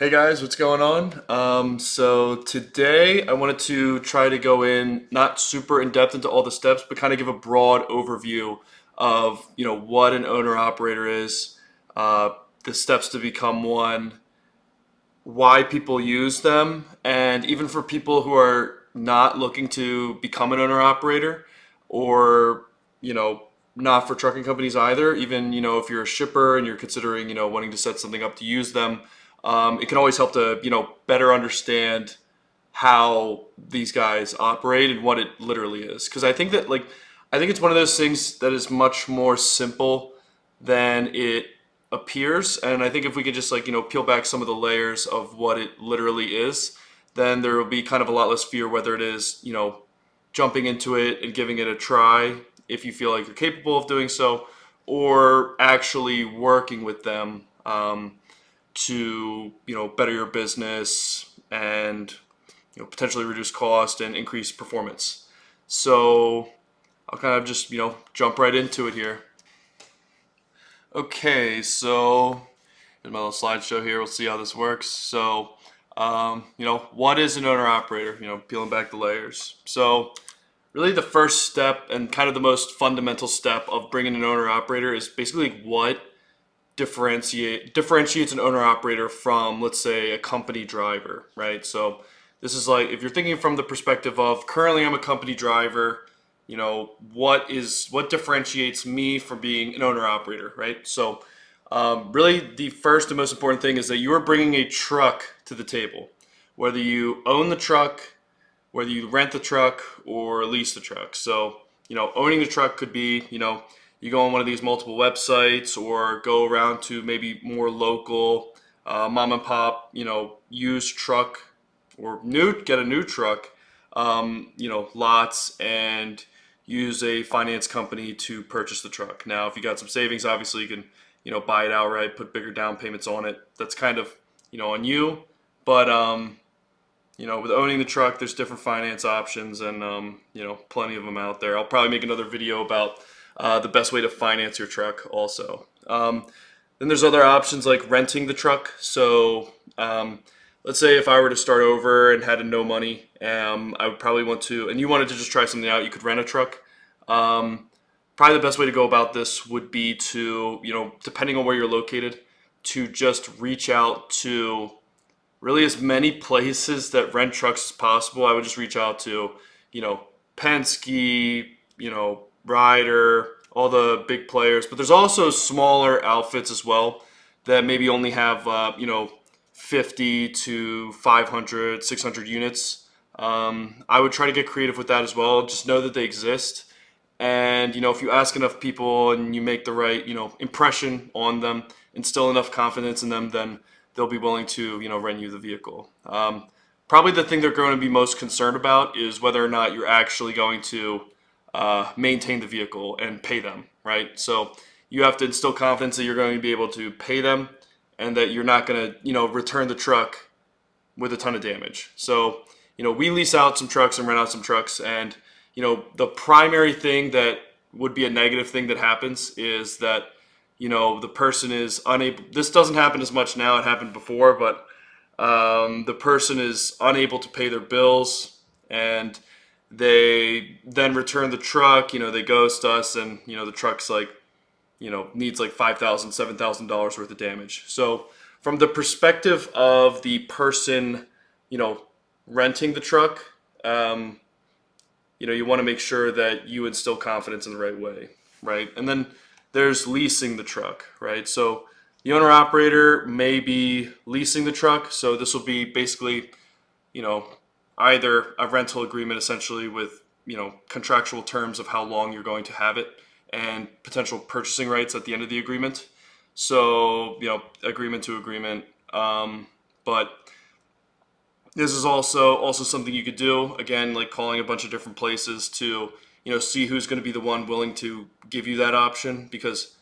Hey guys, what's going on? So today I wanted to try to go in not super in depth into all the steps, but kind of give a broad overview of what an owner operator is, uh, the steps to become one, why people use them, and even for people who are not looking to become an owner operator, or you know not for trucking companies either. Even if you're a shipper and you're considering wanting to set something up to use them, it can always help to better understand how these guys operate and what it literally is. Because I think it's one of those things that is much more simple than it appears. And I think if we could just peel back some of the layers of what it literally is, then there will be kind of a lot less fear whether it is jumping into it and giving it a try if you feel like you're capable of doing so, or actually working with them to better your business and potentially reduce cost and increase performance. So I'll kind of just jump right into it here. Okay, so in my little slideshow here, we'll see how this works. So what is an owner operator? Peeling back the layers. So really the first step and kind of the most fundamental step of bringing an owner operator is basically what differentiates an owner operator from, let's say, a company driver, right? So this is like if you're thinking from the perspective of currently I'm a company driver, what differentiates me from being an owner operator, right? So really the first and most important thing is that you are bringing a truck to the table, whether you own the truck, whether you rent the truck or lease the truck. So, owning the truck could be, you go on one of these multiple websites or go around to maybe more local mom and pop, used truck or get a new truck, lots and use a finance company to purchase the truck. Now, if you got some savings, obviously you can, buy it outright, put bigger down payments on it. That's kind of, on you. But with owning the truck, there's different finance options, and plenty of them out there. I'll probably make another video about the best way to finance your truck, also. Then there's other options like renting the truck. So let's say if I were to start over and had no money, I would probably want to, and you wanted to just try something out, you could rent a truck. Probably the best way to go about this would be to, depending on where you're located, to just reach out to really as many places that rent trucks as possible. I would just reach out to, you know, Penske, Ryder, all the big players. But there's also smaller outfits as well that maybe only have, 50 to 500, 600 units. I would try to get creative with that as well. Just know that they exist. And, if you ask enough people and you make the right, impression on them, instill enough confidence in them, then they'll be willing to, rent you the vehicle. Probably the thing they're going to be most concerned about is whether or not you're actually going to maintain the vehicle and pay them, right? So you have to instill confidence that you're going to be able to pay them and that you're not going to, return the truck with a ton of damage. So, we lease out some trucks and rent out some trucks, and the primary thing that would be a negative thing that happens is that the person is unable. This doesn't happen as much now. It happened before, but the person is unable to pay their bills, and they then return the truck. They ghost us, and the truck's like needs like $5,000, $7,000 worth of damage. So from the perspective of the person, renting the truck, you want to make sure that you instill confidence in the right way, right? And then there's leasing the truck, right? So the owner operator may be leasing the truck. So this will be basically, you know, either a rental agreement essentially with, contractual terms of how long you're going to have it and potential purchasing rights at the end of the agreement. So, agreement to agreement. But this is also something you could do, again, like calling a bunch of different places to, see who's going to be the one willing to give you that option, because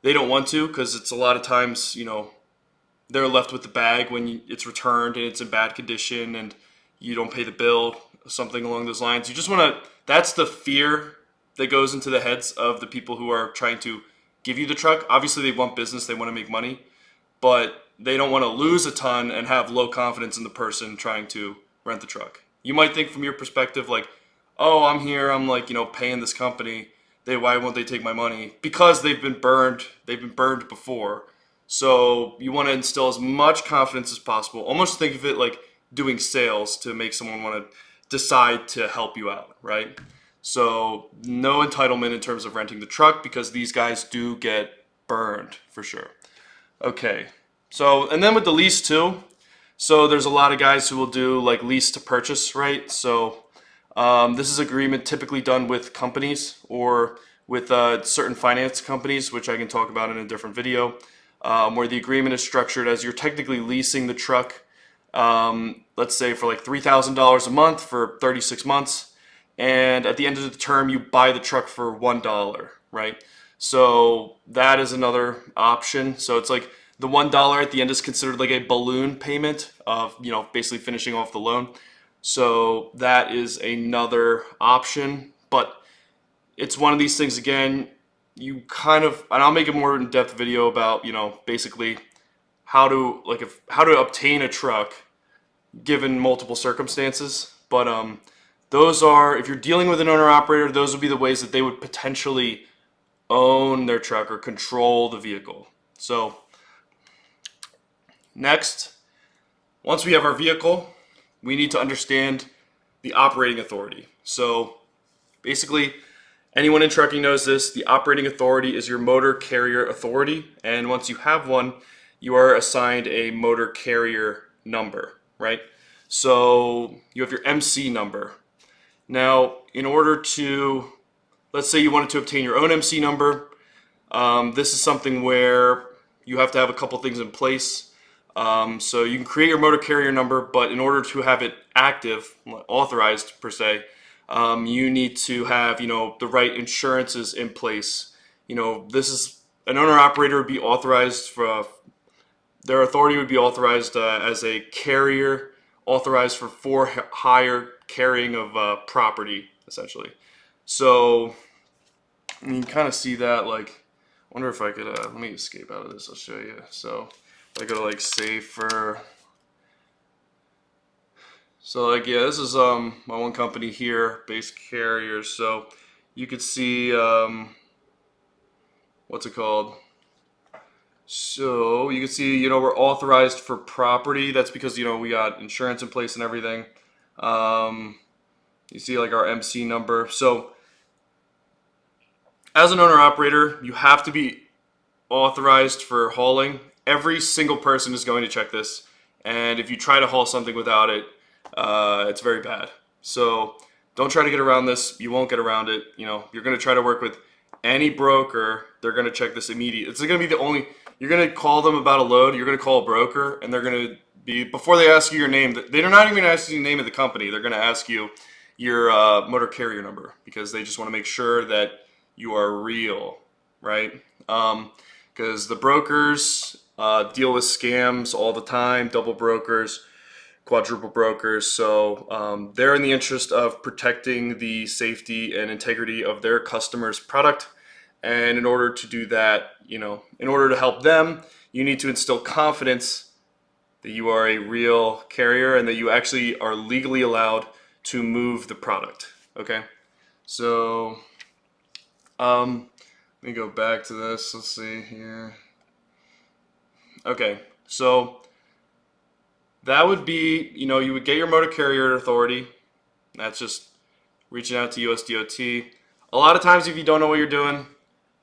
they don't want to, because it's a lot of times, they're left with the bag when it's returned and it's in bad condition and you don't pay the bill, something along those lines. You just want to, that's the fear that goes into the heads of the people who are trying to give you the truck. Obviously they want business, they want to make money, but they don't want to lose a ton and have low confidence in the person trying to rent the truck. You might think from your perspective like, oh, I'm here, I'm like, paying this company. Why won't they take my money? Because they've been burned. They've been burned before. So you want to instill as much confidence as possible. Almost think of it like doing sales to make someone want to decide to help you out, right? So no entitlement in terms of renting the truck because these guys do get burned for sure. Okay. So, and then with the lease too. So there's a lot of guys who will do like lease to purchase, right? So this is agreement typically done with companies or with certain finance companies, which I can talk about in a different video, where the agreement is structured as you're technically leasing the truck, let's say for like $3,000 a month for 36 months. And at the end of the term, you buy the truck for $1, right? So that is another option. So it's like the $1 at the end is considered like a balloon payment of, basically finishing off the loan. So that is another option, but it's one of these things again, and I'll make a more in-depth video about, basically how to obtain a truck given multiple circumstances. But those are, if you're dealing with an owner operator, those would be the ways that they would potentially own their truck or control the vehicle. So next, once we have our vehicle, we need to understand the operating authority. So basically, anyone in trucking knows this. The operating authority is your motor carrier authority. And once you have one, you are assigned a motor carrier number, right? So you have your MC number. Now, in order to, let's say you wanted to obtain your own MC number, this is something where you have to have a couple things in place. So you can create your motor carrier number, but in order to have it active, authorized per se, you need to have, the right insurances in place. This is, an owner operator would be authorized for, their authority would be authorized as a carrier, authorized for hire carrying of property, essentially. So you can kind of see that, like, I wonder if I could, let me escape out of this, I'll show you. So I go to like safer. So like, yeah, this is my one company here, Base Carriers. So you could see, what's it called? So you can see, we're authorized for property. That's because, we got insurance in place and everything. You see like our MC number. So as an owner operator, you have to be authorized for hauling. Every single person is going to check this, and if you try to haul something without it, it's very bad. So don't try to get around this. You won't get around it. You're going to try to work with any broker. They're going to check this immediately. It's going to be the only. You're going to call them about a load. You're going to call a broker, and they're going to be, before they ask you your name. They're not even asking you the name of the company. They're going to ask you your motor carrier number because they just want to make sure that you are real, right? Because the brokers deal with scams all the time, double brokers, quadruple brokers. So they're in the interest of protecting the safety and integrity of their customers' product. And in order to do that, in order to help them, you need to instill confidence that you are a real carrier and that you actually are legally allowed to move the product. Okay? So let me go back to this. Let's see here. Okay, so that would be, you would get your motor carrier authority. That's just reaching out to USDOT. A lot of times if you don't know what you're doing,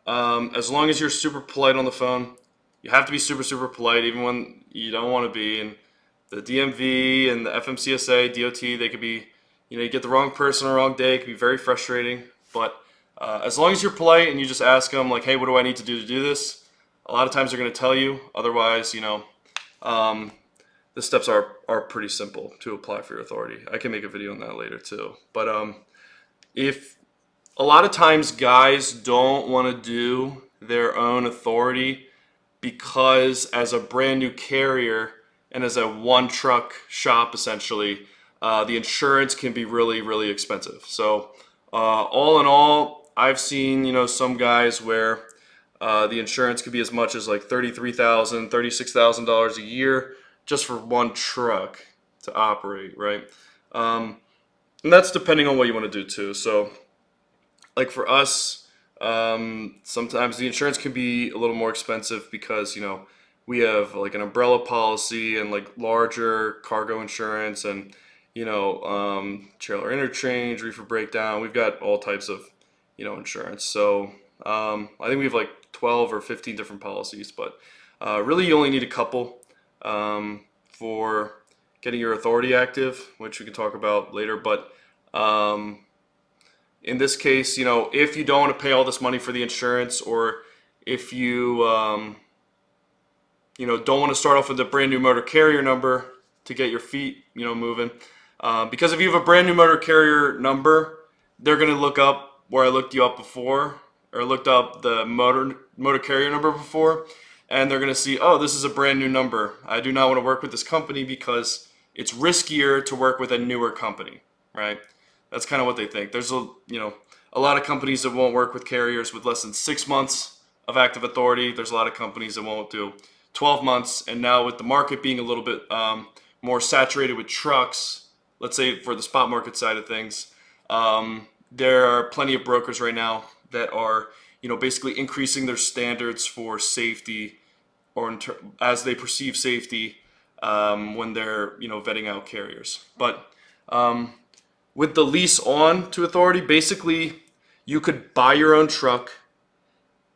as long as you're super polite on the phone, you have to be super, super polite even when you don't want to be. And the DMV and the FMCSA, DOT, they could be, you get the wrong person on the wrong day. It can be very frustrating. But as long as you're polite and you just ask them, like, hey, what do I need to do this? A lot of times they're going to tell you. Otherwise, the steps are pretty simple to apply for your authority. I can make a video on that later too. But if a lot of times guys don't want to do their own authority because as a brand new carrier and as a one truck shop essentially, the insurance can be really, really expensive. So all in all, I've seen, some guys where The insurance could be as much as like $33,000, $36,000 a year just for one truck to operate, right? Um, and that's depending on what you want to do too. So, like for us, sometimes the insurance can be a little more expensive because we have like an umbrella policy and like larger cargo insurance and trailer interchange, reefer breakdown. We've got all types of insurance. So I think we have like 12 or 15 different policies, but really you only need a couple for getting your authority active, which we can talk about later. But um, in this case, if you don't want to pay all this money for the insurance, or if you don't want to start off with a brand new motor carrier number to get your feet moving, because if you have a brand new motor carrier number, they're going to look up where I looked you up before, or looked up the motor carrier number before, and they're going to see, oh, this is a brand new number. I do not want to work with this company because it's riskier to work with a newer company, right? That's kind of what they think. There's a lot of companies that won't work with carriers with less than 6 months of active authority. There's a lot of companies that won't do 12 months. And now with the market being a little bit more saturated with trucks, let's say for the spot market side of things, there are plenty of brokers right now that are basically increasing their standards for safety, or as they perceive safety when they're vetting out carriers. But with the lease on to authority, basically you could buy your own truck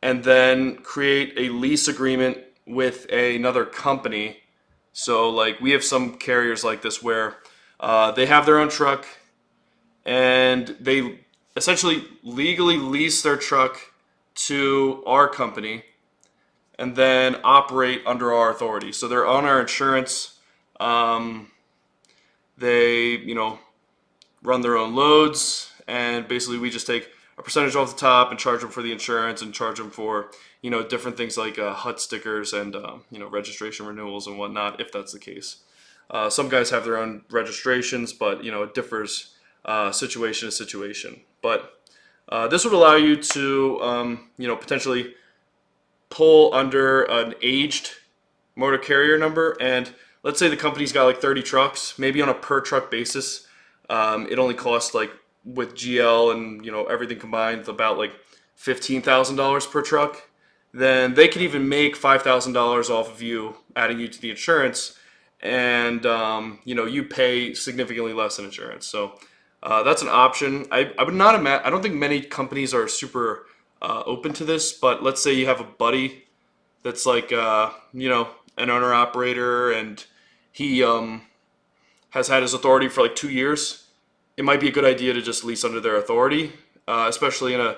and then create a lease agreement with another company. So like we have some carriers like this where they have their own truck and they essentially legally lease their truck to our company and then operate under our authority. So they're on our insurance. They run their own loads, and basically we just take a percentage off the top and charge them for the insurance and charge them for different things like HUD stickers and registration renewals and whatnot, if that's the case. Some guys have their own registrations, but it differs situation to situation. But this would allow you to potentially pull under an aged motor carrier number, and let's say the company's got like 30 trucks, maybe on a per truck basis. It only costs like with GL and everything combined about like $15,000 per truck. Then they could even make $5,000 off of you, adding you to the insurance, and you pay significantly less in insurance. So that's an option. I would not imagine. I don't think many companies are super open to this. But let's say you have a buddy that's like an owner operator, and he has had his authority for like 2 years. It might be a good idea to just lease under their authority, especially in a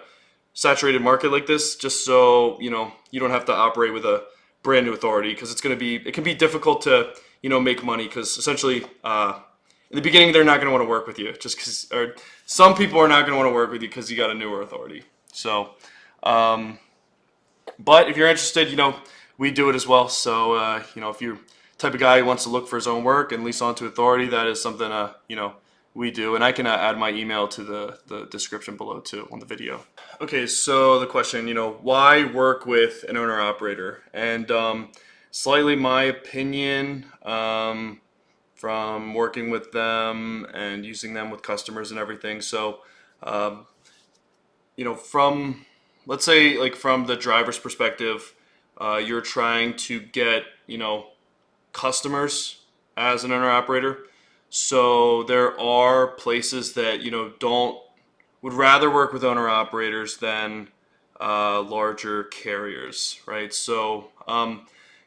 saturated market like this, just so you don't have to operate with a brand new authority, because it can be difficult to make money, because essentially in the beginning they're not going to want to work with you, just because, or some people are not going to want to work with you because you got a newer authority. So but if you're interested, we do it as well. So if you're the type of guy who wants to look for his own work and lease onto authority, that is something we do, and I can add my email to the description below too on the video. Okay, so the question, why work with an owner operator? And slightly my opinion from working with them and using them with customers and everything. So from, let's say, like from the driver's perspective, you're trying to get customers as an owner operator. So there are places that would rather work with owner operators than larger carriers, right? So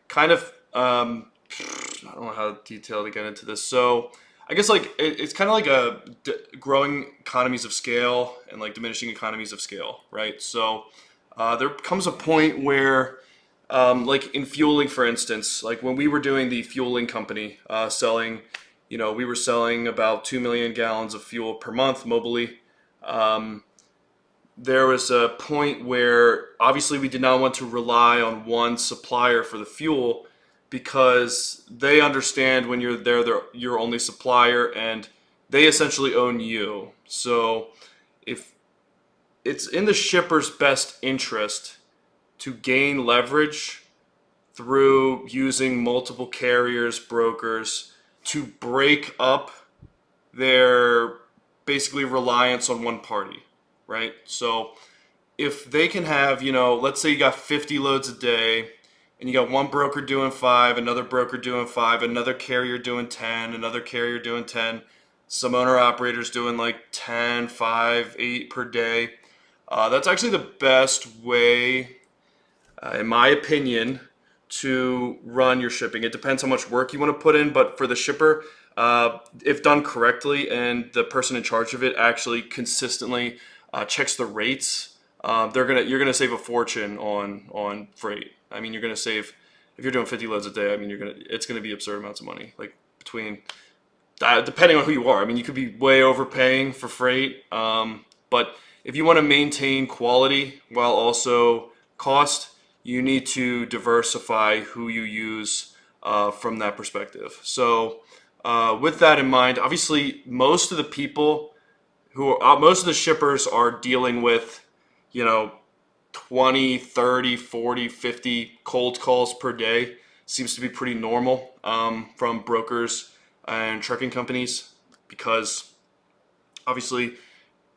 kind of I don't know how detailed to get into this. So I guess like it's kind of like a growing economies of scale and like diminishing economies of scale, right? So there comes a point where like in fueling, for instance, like when we were doing the fueling company, selling, we were selling about 2 million gallons of fuel per month mobily. There was a point where obviously we did not want to rely on one supplier for the fuel, because they understand when you're there, they're your only supplier, and they essentially own you. So if it's in the shipper's best interest to gain leverage through using multiple carriers, brokers, to break up their basically reliance on one party, right? So if they can have, let's say you got 50 loads a day and you got one broker doing five, another broker doing five, another carrier doing 10, another carrier doing 10, some owner operators doing like 10, 5, 8 per day. That's actually the best way, in my opinion, to run your shipping. It depends how much work you want to put in, but for the shipper, if done correctly and the person in charge of it actually consistently checks the rates, you're gonna save a fortune on freight. I mean, you're gonna save if you're doing 50 loads a day. I mean, it's gonna be absurd amounts of money. Like between depending on who you are. I mean, you could be way overpaying for freight, but if you want to maintain quality while also cost, you need to diversify who you use from that perspective. So, with that in mind, obviously, most of the shippers are dealing with, you know, 20, 30, 40, 50 cold calls per day. Seems to be pretty normal from brokers and trucking companies because obviously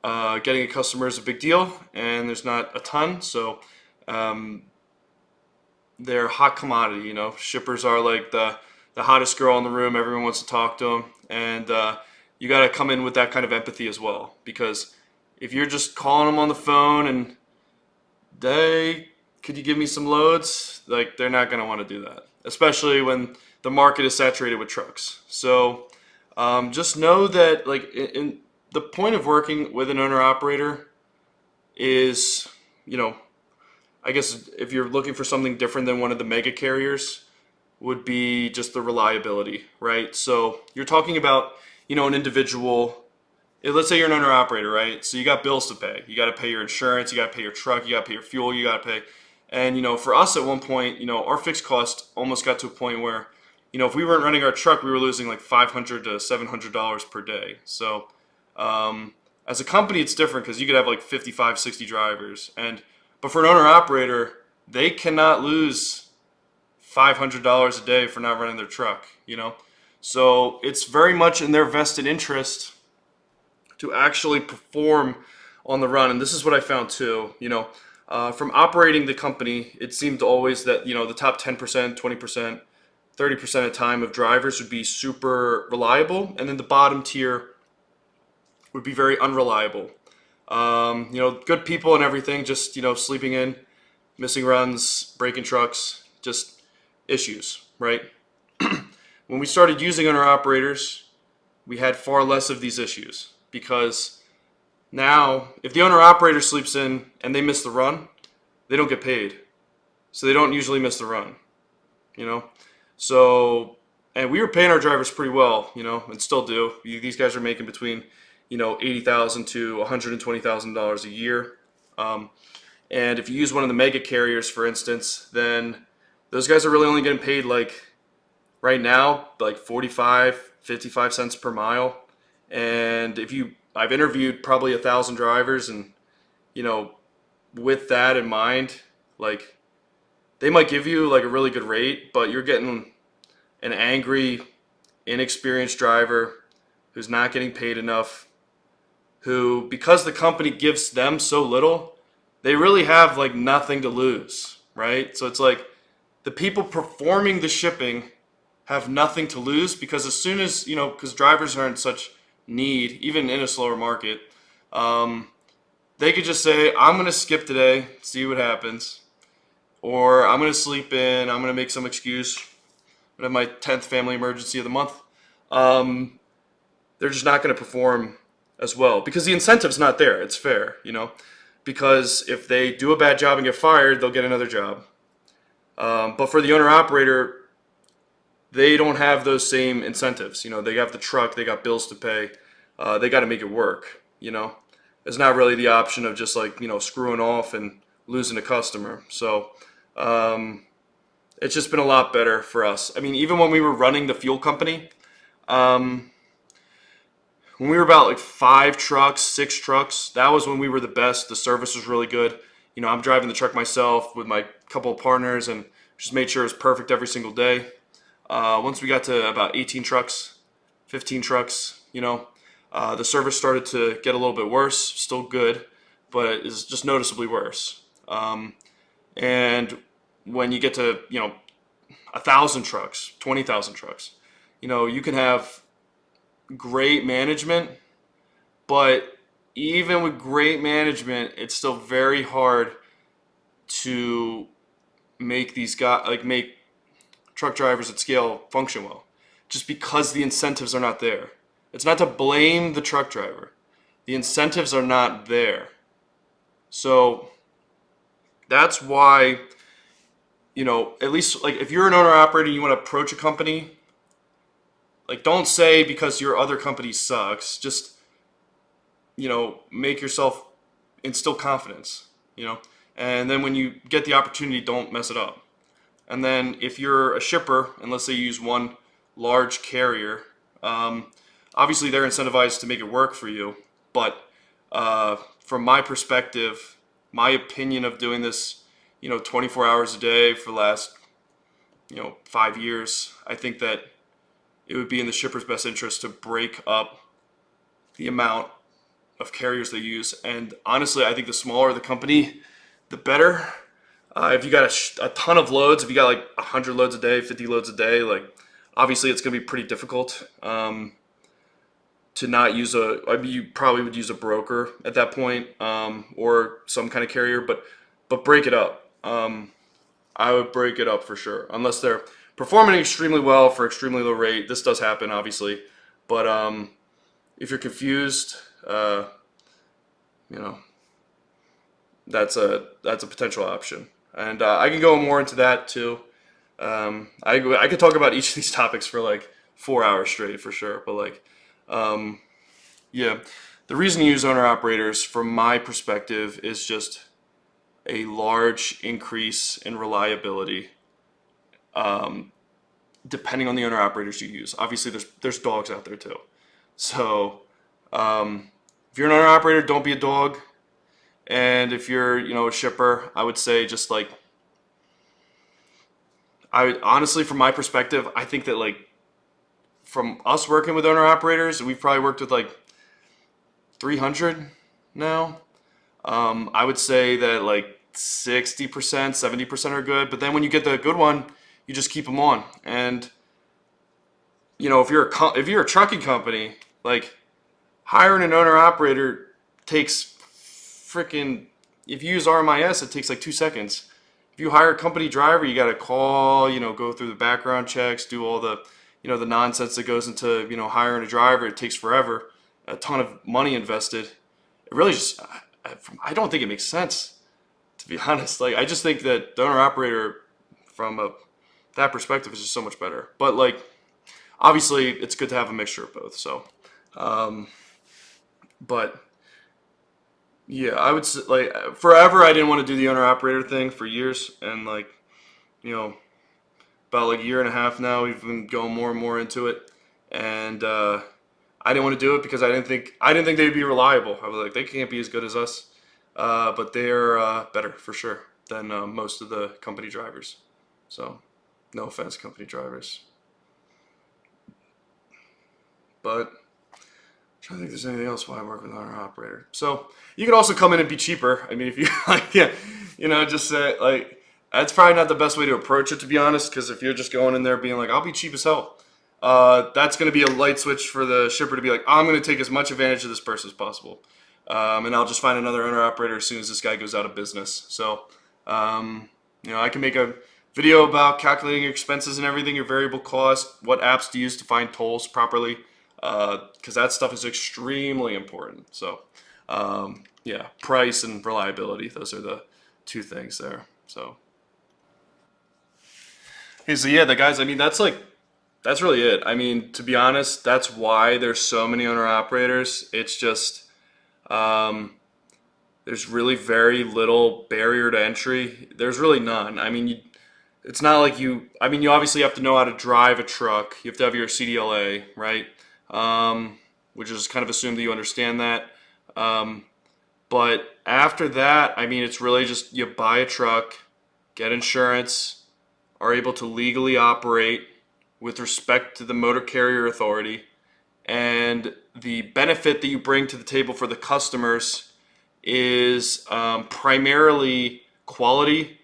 getting a customer is a big deal and there's not a ton. So um, they're a hot commodity. Shippers are like the hottest girl in the room. Everyone wants to talk to them. And you got to come in with that kind of empathy as well. Because if you're just calling them on the phone and could you give me some loads? Like, they're not going to want to do that, especially when the market is saturated with trucks. So just know that, like, in the point of working with an owner operator is, I guess if you're looking for something different than one of the mega carriers, would be just the reliability, right? So you're talking about, an individual. Let's say you're an owner operator, right? So you got bills to pay. You got to pay your insurance. You got to pay your truck. You got to pay your fuel. You got to pay. And, for us at one point, our fixed cost almost got to a point where, if we weren't running our truck, we were losing like $500 to $700 per day. So as a company, it's different because you could have like 55, 60 drivers. But for an owner operator, they cannot lose $500 a day for not running their truck. So it's very much in their vested interest to actually perform on the run. And this is what I found too. From operating the company, it seemed always that, the top 10%, 20%, 30% of time of drivers would be super reliable. And then the bottom tier would be very unreliable. Good people and everything, just, sleeping in, missing runs, breaking trucks, just issues, right? When we started using owner operators, we had far less of these issues because now if the owner operator sleeps in and they miss the run, they don't get paid. So they don't usually miss the run, you know? So, and we were paying our drivers pretty well, and still do. These guys are making between, $80,000 to $120,000 a year. And if you use one of the mega carriers, for instance, then those guys are really only getting paid like right now, like 45, 55 cents per mile. And I've interviewed probably 1,000 drivers, and with that in mind, like they might give you like a really good rate, but you're getting an angry, inexperienced driver who's not getting paid enough, who, because the company gives them so little, they really have like nothing to lose, right? So it's like the people performing the shipping have nothing to lose because as soon as, because drivers are in such need, even in a slower market, they could just say, I'm going to skip today, see what happens, or I'm going to sleep in, I'm going to make some excuse, I'm going to have my 10th family emergency of the month. They're just not going to perform as well because the incentive's not there. It's fair, because if they do a bad job and get fired, they'll get another job. But for the owner operator, they don't have those same incentives. They have the truck, they got bills to pay, they got to make it work. It's not really the option of just like screwing off and losing a customer. So it's just been a lot better for us. I mean, even when we were running the fuel company, when we were about like 5 trucks, 6 trucks, that was when we were the best. The service was really good. I'm driving the truck myself with my couple of partners and just made sure it was perfect every single day. Once we got to about 18 trucks, 15 trucks, the service started to get a little bit worse. Still good, but it's just noticeably worse. And when you get to 1,000 trucks, 20,000 trucks, you can have great management, but even with great management, it's still very hard to make truck drivers at scale function well, just because the incentives are not there. It's not to blame the truck driver. The incentives are not there. So that's why, at least like if you're an owner operator and you want to approach a company, like don't say because your other company sucks. Just, make yourself instill confidence, and then when you get the opportunity, don't mess it up. And then if you're a shipper, and let's say you use one large carrier, obviously they're incentivized to make it work for you. But from my perspective, my opinion of doing this, 24 hours a day for the last, 5 years, I think that it would be in the shipper's best interest to break up the amount of carriers they use. And honestly, I think the smaller the company, the better. If you got a ton of loads, if you got like 100 loads a day, 50 loads a day, like obviously it's going to be pretty difficult to not use you probably would use a broker at that point, or some kind of carrier, but break it up. I would break it up for sure, unless they're performing extremely well for extremely low rate. This does happen, obviously, but if you're confused, you know, that's a potential option, and I can go more into that too. I could talk about each of these topics for like 4 hours straight for sure, but like, yeah, the reason you use owner operators, from my perspective, is just a large increase in reliability, depending on the owner operators you use. Obviously, there's dogs out there too, so if you're an owner operator, don't be a dog. And if you're, a shipper, I would say just like, I honestly, from my perspective, I think that like from us working with owner operators, we've probably worked with like 300 now. I would say that like 60%, 70% are good. But then when you get the good one, you just keep them on. And if you're a trucking company, like hiring an owner operator takes freaking. If you use RMIS, it takes like 2 seconds. If you hire a company driver, you got to call, go through the background checks, do all the, the nonsense that goes into, hiring a driver. It takes forever, a ton of money invested. It really just, I don't think it makes sense, to be honest. Like, I just think that the owner operator from that perspective is just so much better. But like, obviously it's good to have a mixture of both. So, but yeah, I would say, like, forever I didn't want to do the owner operator thing for years, and like, about like a year and a half now, we've been going more and more into it, and I didn't want to do it because I didn't think they'd be reliable. I was like, they can't be as good as us, but they're better for sure than most of the company drivers. So, no offense, company drivers, but I'm trying to think if there's anything else why I work with an owner operator. So you could also come in and be cheaper. I mean, if you like, yeah, just say like, that's probably not the best way to approach it, to be honest. Because if you're just going in there being like, I'll be cheap as hell, that's going to be a light switch for the shipper to be like, I'm going to take as much advantage of this person as possible, and I'll just find another owner operator as soon as this guy goes out of business. So, I can make a video about calculating your expenses and everything, your variable cost, what apps to use to find tolls properly, because that stuff is extremely important. So, yeah, price and reliability, those are the two things there. So, okay, so yeah, the guys, I mean, that's really it. I mean, to be honest, that's why there's so many owner operators. It's just, there's really very little barrier to entry. There's really none. I mean, it's not like you obviously have to know how to drive a truck. You have to have your CDLA, right? Which is kind of assumed that you understand that. But after that, I mean, it's really just you buy a truck, get insurance, are able to legally operate with respect to the motor carrier authority, and the benefit that you bring to the table for the customers is primarily quality,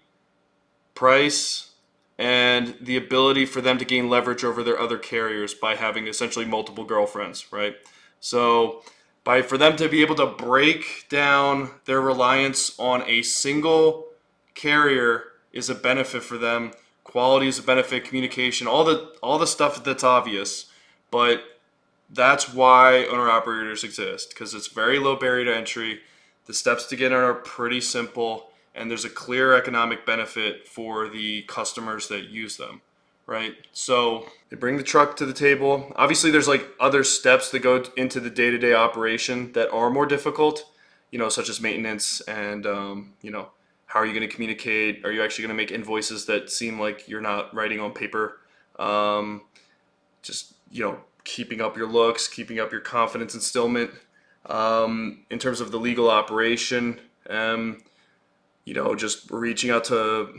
price, and the ability for them to gain leverage over their other carriers by having essentially multiple girlfriends, right? So, for them to be able to break down their reliance on a single carrier is a benefit for them. Quality is a benefit, communication, all the stuff that's obvious, but that's why owner operators exist, because it's very low barrier to entry. The steps to get in are pretty simple, and there's a clear economic benefit for the customers that use them, right? So they bring the truck to the table. Obviously, there's like other steps that go into the day-to-day operation that are more difficult, such as maintenance and how are you going to communicate? Are you actually going to make invoices that seem like you're not writing on paper? Just keeping up your looks, keeping up your confidence instillment. In terms of the legal operation, just reaching out to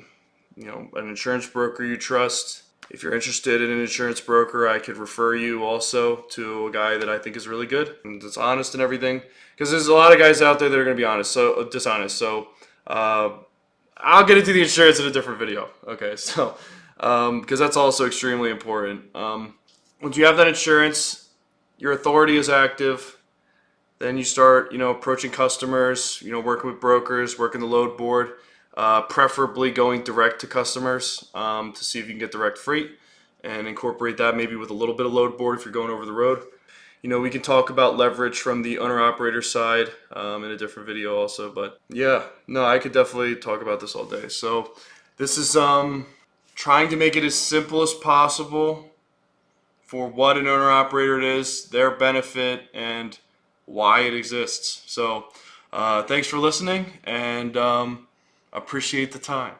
an insurance broker you trust. If you're interested in an insurance broker, I could refer you also to a guy that I think is really good and that's honest and everything. Because there's a lot of guys out there that are going to be dishonest. So I'll get into the insurance in a different video. Okay, so because that's also extremely important. Once you have that insurance, your authority is active. Then you start, approaching customers, working with brokers, working the load board, preferably going direct to customers to see if you can get direct freight and incorporate that maybe with a little bit of load board if you're going over the road. We can talk about leverage from the owner-operator side in a different video also. But yeah, no, I could definitely talk about this all day. So this is trying to make it as simple as possible for what an owner-operator it is, their benefit, and why it exists. So thanks for listening, and appreciate the time.